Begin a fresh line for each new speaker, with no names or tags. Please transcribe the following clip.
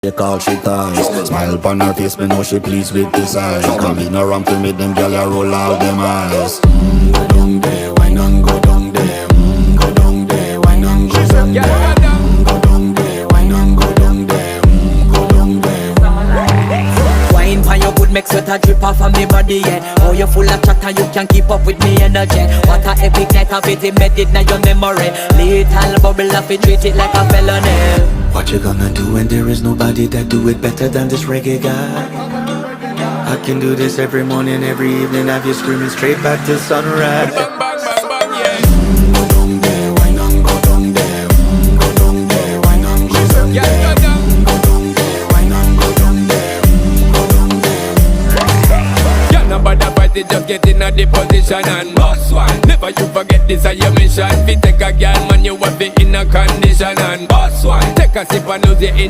They call she ties. Smile upon her face, me know she pleased with this eyes. Come in around to me, them gyal a roll out them eyes. Go down there, why not go down there? Go down there, why not go down there? Go down there, why not go down there? Go down there.
Wine pan your good, make sweat a drip off of me body, yeah. Oh, you full of chatter, you can keep up with me energy. What a epic night of it, embedded in your memory. Little bubble of it, treat it like a felony.
What you gonna do when there is nobody that do it better than this reggae guy? I can do this every morning, every evening, have you screaming straight back to sunrise.
Bang, bang, bang, bang, yeah.
Go down there, why not go down there? Go down there, why not go down
Yeah,
there?
go down.
Go down there, why not go down there? Go down there.
Yeah, nobody fight it, just get in a the position and boss one. Never you forget this is your mission. Fi take a girl, man, you have it in a condition and boss one. Take a sip and lose it in